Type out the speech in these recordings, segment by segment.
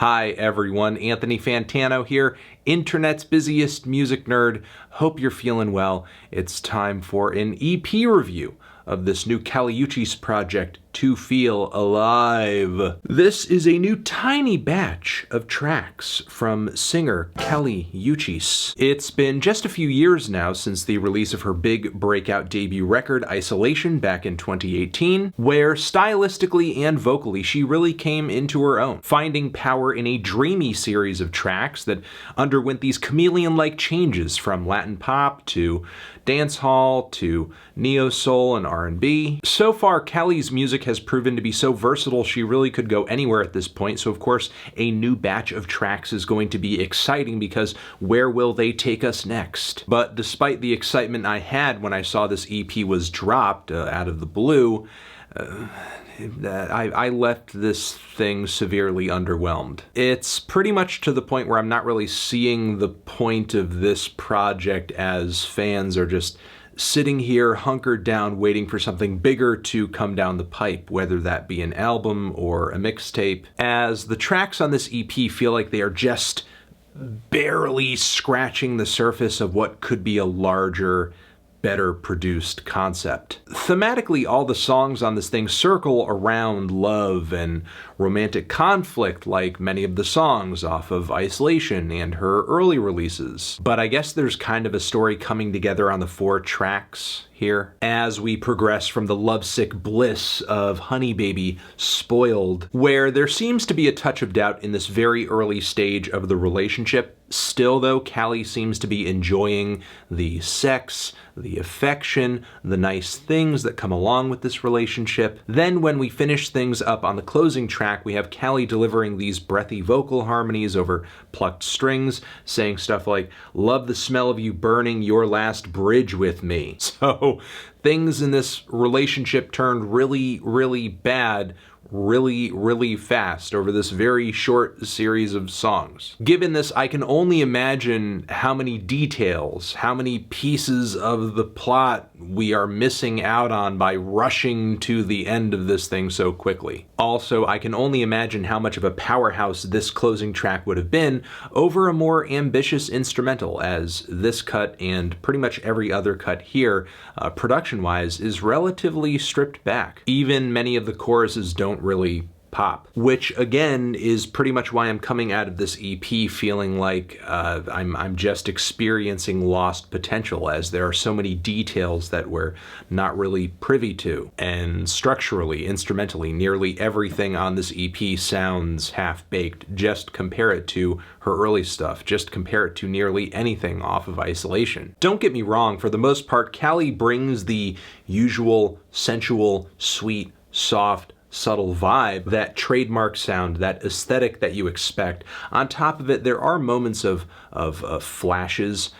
Hi everyone, Anthony Fantano here, internet's busiest music nerd. Hope you're feeling well. It's time for an EP review of this new Kali Uchis project, To Feel Alive. This is a new tiny batch of tracks from singer Kali Uchis. It's been just a few years now since the release of her big breakout debut record, Isolation, back in 2018, where stylistically and vocally she really came into her own, finding power in a dreamy series of tracks that underwent these chameleon-like changes from Latin pop to dancehall to neo-soul and R&B. So far, Kali's music has proven to be so versatile she really could go anywhere at this point, so of course a new batch of tracks is going to be exciting because where will they take us next? But despite the excitement I had when I saw this EP was dropped out of the blue, I left this thing severely underwhelmed. It's pretty much to the point where I'm not really seeing the point of this project, as fans are just sitting here hunkered down waiting for something bigger to come down the pipe, whether that be an album or a mixtape, as the tracks on this EP feel like they are just barely scratching the surface of what could be a larger, better produced concept. Thematically, all the songs on this thing circle around love and romantic conflict, like many of the songs off of Isolation and her early releases. But I guess there's kind of a story coming together on the 4 tracks here, as we progress from the lovesick bliss of Honey Baby Spoiled, where there seems to be a touch of doubt in this very early stage of the relationship. Still though, Kali seems to be enjoying the sex, the affection, the nice things that come along with this relationship. Then when we finish things up on the closing track, we have Kali delivering these breathy vocal harmonies over plucked strings, saying stuff like, "Love the smell of you burning your last bridge with me." So things in this relationship turned really, really bad really, really fast over this very short series of songs. Given this, I can only imagine how many details, how many pieces of the plot we are missing out on by rushing to the end of this thing so quickly. Also, I can only imagine how much of a powerhouse this closing track would have been over a more ambitious instrumental, as this cut and pretty much every other cut here, production-wise, is relatively stripped back. Even many of the choruses don't really pop, which again is pretty much why I'm coming out of this EP feeling like I'm just experiencing lost potential, as there are so many details that we're not really privy to. And structurally, instrumentally, nearly everything on this EP sounds half-baked. Just compare it to her early stuff. Just compare it to nearly anything off of Isolation. Don't get me wrong, for the most part, Kali brings the usual sensual, sweet, soft, subtle vibe, that trademark sound, that aesthetic that you expect. On top of it, there are moments of flashes,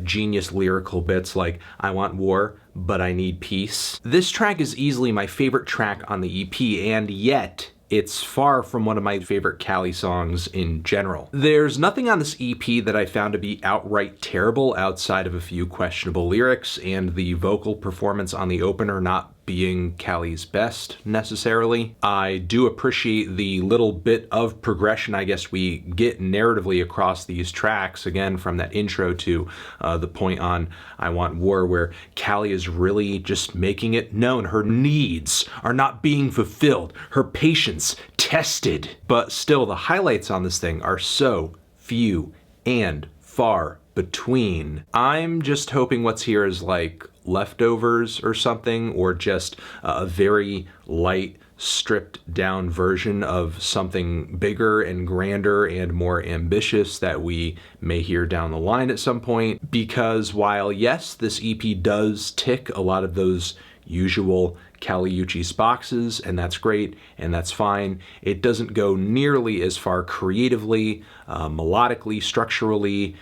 genius lyrical bits like, "I want war, but I need peace." This track is easily my favorite track on the EP, and yet it's far from one of my favorite Kali songs in general. There's nothing on this EP that I found to be outright terrible outside of a few questionable lyrics and the vocal performance on the opener not being Kali's best, necessarily. I do appreciate the little bit of progression I guess we get narratively across these tracks, again from that intro to the point on "I Want War," where Kali is really just making it known her needs are not being fulfilled, her patience tested. But still, the highlights on this thing are so few and far between. I'm just hoping what's here is like leftovers or something, or just a very light, stripped down version of something bigger and grander and more ambitious that we may hear down the line at some point. Because while yes, this EP does tick a lot of those usual Kali Uchis boxes, and that's great and that's fine, it doesn't go nearly as far creatively, melodically, structurally,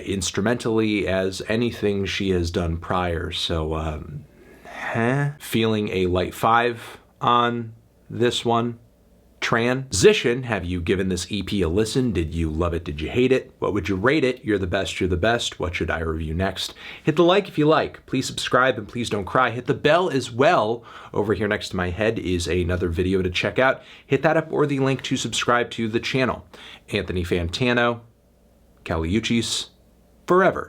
instrumentally as anything she has done prior. So feeling a light 5 on this one. Transition, have you given this EP a listen? Did you love it? Did you hate it? What would you rate it? You're the best, you're the best. What should I review next? Hit the like if you like. Please subscribe and please don't cry. Hit the bell as well. Over here next to my head is another video to check out. Hit that up or the link to subscribe to the channel. Anthony Fantano, Kali Uchis, forever.